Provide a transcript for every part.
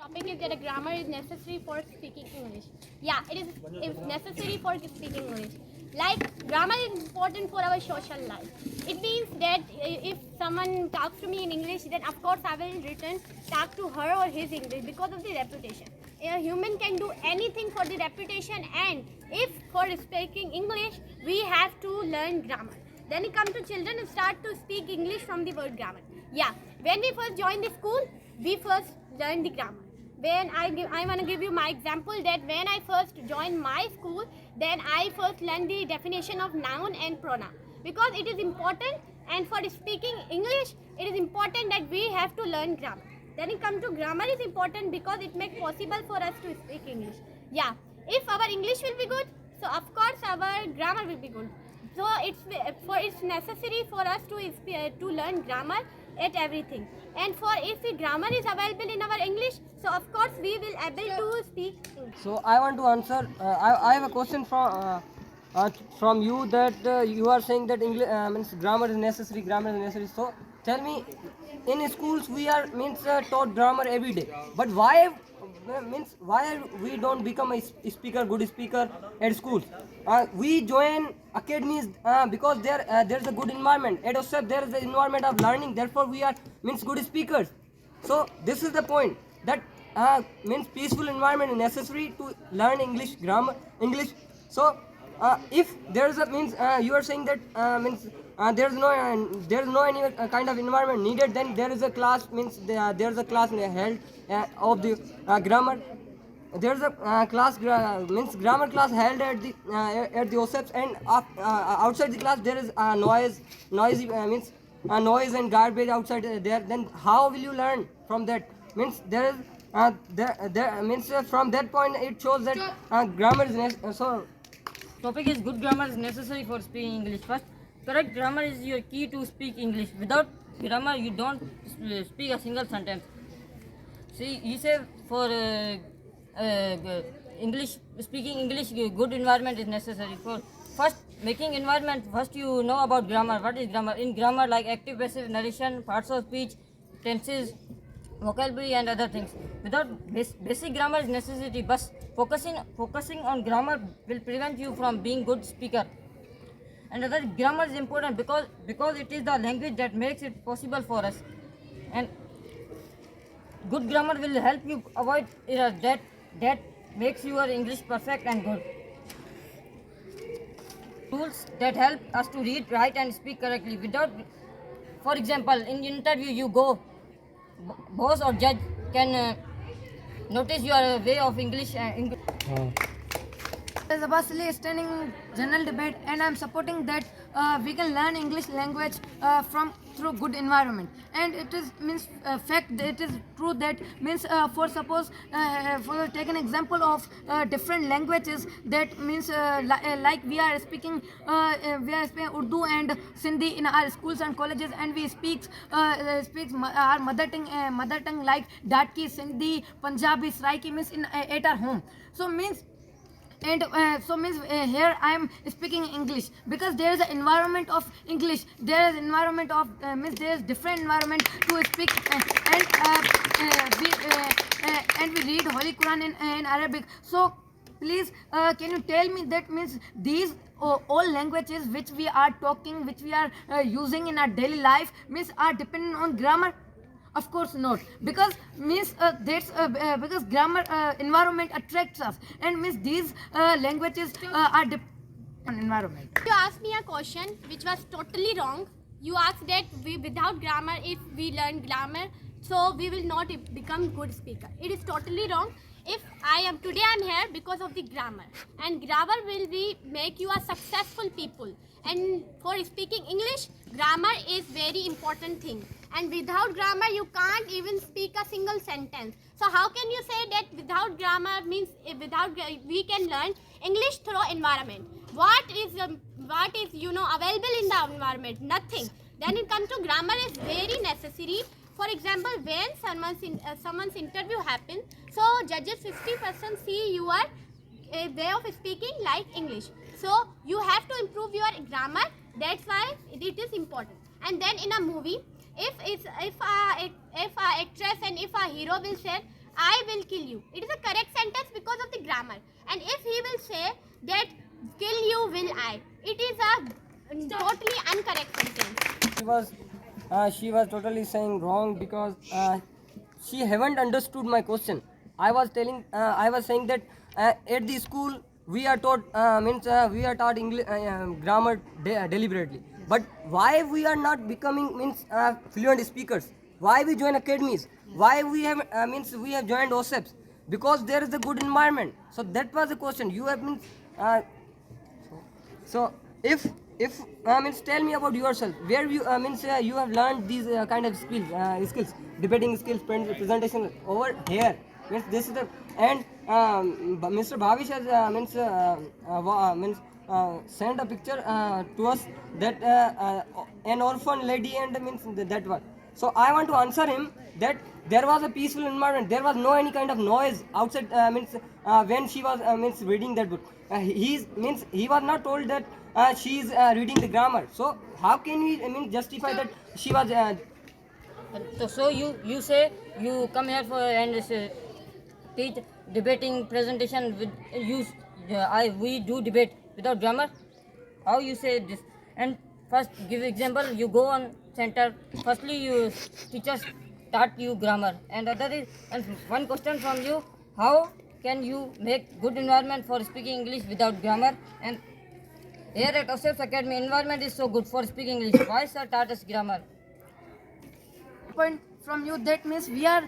Topic is that a grammar is necessary for speaking English. Yeah, it's necessary for speaking English. Like grammar is important for our social life. It means that if someone talks to me in English, then of course I will return talk to her or his English because of the reputation. A human can do anything for the reputation, and if for speaking English, we have to learn grammar. Then it comes to children and start to speak English from the word grammar. Yeah, when we first join the school, we first learn the grammar. When I want to give you my example that when I first joined my school, then I first learned the definition of noun and pronoun because it is important, and for speaking English, it is important that we have to learn grammar. Then it comes to grammar is important because it makes possible for us to speak English. Yeah, if our English will be good, so of course our grammar will be good. So it's necessary for us to learn grammar at everything. And for if the grammar is available in our English, so of course we will able to speak English. So I want to answer. I have a question from you that you are saying that English means grammar is necessary. Grammar is necessary. So tell me, in schools we are taught grammar every day. But why we don't become a good speaker at schools? We join academies because there's a good environment. At OSEP there is the environment of learning. Therefore we are good speakers. So this is the point that peaceful environment is necessary to learn English grammar English. So if there is a you are saying that there's no any kind of environment needed, then there is a class there's a class held of the grammar. There's a grammar class held at the OSEPs, and outside the class there is noisy noise and garbage outside there. Then how will you learn from that? There is from that point it shows that grammar is so. Topic is good grammar is necessary for speaking English. First, correct grammar is your key to speak English. Without grammar, you don't speak a single sentence. See, you say for English, speaking English, good environment is necessary. For first, making environment, first you know about grammar. What is grammar? In grammar, like active, passive, narration, parts of speech, tenses, vocabulary and other things. Without basic grammar is necessity, but focusing on grammar will prevent you from being good speaker. And other grammar is important because it is the language that makes it possible for us. And good grammar will help you avoid errors that makes your English perfect and good. Tools that help us to read, write and speak correctly. Without, for example, in interview you go, boss or judge can notice your way of English. As Abbas is standing general debate, and I am supporting that we can learn English language through good environment. And it is fact that it is true that for suppose for take an example of different languages, that like we are speaking Urdu and Sindhi in our schools and colleges, and we speak our mother tongue like Datki, Sindhi, Punjabi, Saraiki at our home. So here I am speaking English because there is an environment of English. There is environment of there is different environment to speak, and we read Holy Quran in Arabic. So please, can you tell me that these all languages which we are talking, which we are using in our daily life, are dependent on grammar? Of course not, because because grammar environment attracts us, and these languages are dependent on environment. You asked me a question which was totally wrong. You asked that without grammar, if we learn grammar, so we will not become good speaker. It is totally wrong. If today I am here because of the grammar, and grammar will make you a successful people. And for speaking English, grammar is very important thing. And without grammar, you can't even speak a single sentence. So how can you say that without grammar means we can learn English through environment? What is available in the environment? Nothing. Then it comes to grammar is very necessary. For example, when someone's interview happens, so judges 50% see your way of speaking like English. So you have to improve your grammar. That's why it is important. And then in a movie, if a actress and if a hero will say, I will kill you. It is a correct sentence because of the grammar. And if he will say that kill you will I, it is a totally incorrect sentence. She was totally saying wrong because she haven't understood my question. I was saying that at the school we are taught we are taught English grammar deliberately. But why we are not becoming fluent speakers? Why we join academies? Why we have we have joined OSEPs? Because there is a good environment. So that was the question. You have so if tell me about yourself. Where you you have learned these kind of skills, debating skills, presentation over here. Means this is the and Mr. Bhavish has sent a picture to us that an orphan lady and that one. So I want to answer him that there was a peaceful environment. There was no any kind of noise outside. When she was reading that book, he was not told that she is reading the grammar. So how can we justify that she was? So you say you come here for and teach debating presentation with we do debate without grammar. How you say this? And first give example. You go on center. Firstly, you teachers taught you grammar, and other is and one question from you: how can you make good environment for speaking English without grammar? And here at OSEP's Academy, environment is so good for speaking English. Why sir taught us grammar? Point from you, that means we are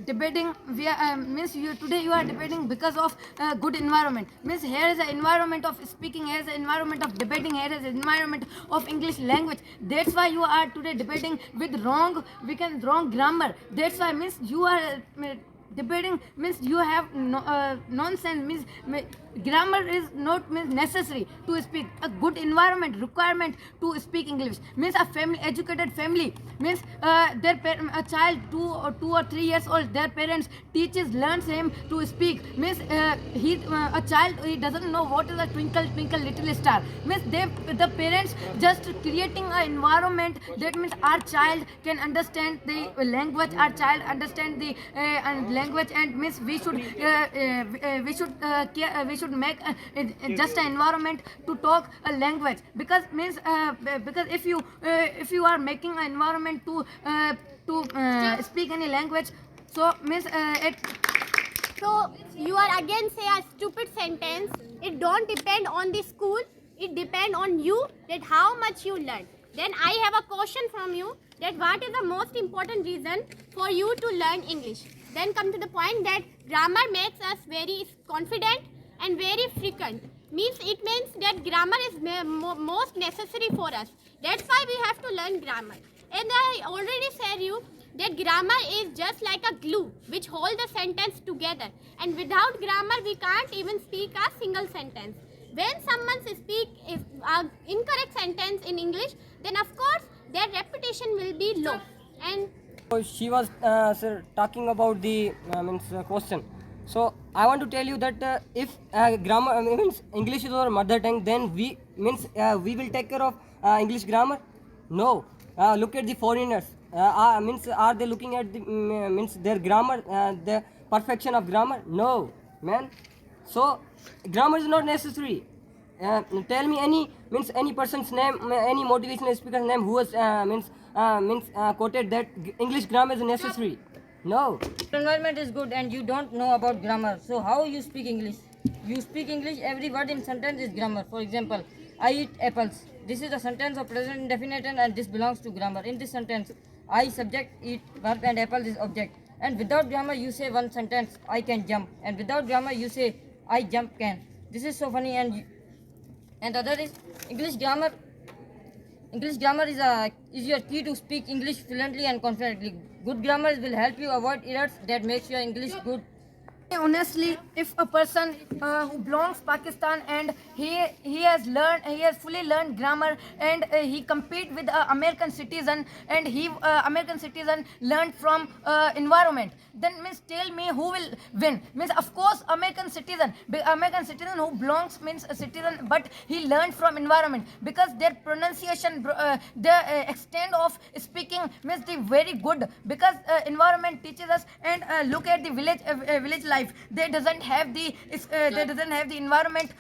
debating, we are means you today you are debating because of good environment. Means here is an environment of speaking, here is an environment of debating, here is an environment of English language. That's why you are today debating with wrong grammar. That's why means you are debating means you have nonsense. Means grammar is not means necessary to speak. A good environment requirement to speak English. Means a family, educated family, means a child 2 or 3 years old, their parents learns him to speak. Means a child, he doesn't know what is a twinkle twinkle little star. Means the parents just creating an environment that means our child can understand the language, our child understand the language, and means we should make just an environment to talk a language. Because means because if you are making an environment to speak any language, so means So you are again say a stupid sentence. It don't depend on the school. It depend on you that how much you learn. Then I have a question from you that what is the most important reason for you to learn English? Then come to the point that grammar makes us very confident and very frequent. It means that grammar is most necessary for us. That's why we have to learn grammar. And I already said you that grammar is just like a glue which hold the sentence together. And without grammar, we can't even speak a single sentence. When someone speaks an incorrect sentence in English, then of course their reputation will be low. And So she was talking about the question. So I want to tell you that if grammar means English is our mother tongue, then we will take care of English grammar. No, look at the foreigners. Are they looking at the their grammar, the perfection of grammar? No, man. So grammar is not necessary. Tell me any person's name, any motivational speaker's name who has quoted that English grammar is necessary. No. Environment is good and you don't know about grammar. So how you speak English? You speak English, every word in sentence is grammar. For example, I eat apples. This is a sentence of present indefinite and this belongs to grammar. In this sentence, I subject, eat, verb, and apple is object. And without grammar, you say one sentence, I can jump. And without grammar, you say, I jump can. This is so funny. And other is English grammar. English grammar is your key to speak English fluently and confidently. Good grammar will help you avoid errors that makes your English good. Honestly, if a person who belongs Pakistan and he has fully learned grammar and he compete with American citizen and he American citizen learned from environment, then means tell me who will win. Means of course American citizen who belongs means a citizen, but he learned from environment because their pronunciation, the extent of speaking means they very good because environment teaches us. And look at the village life. They doesn't have the environment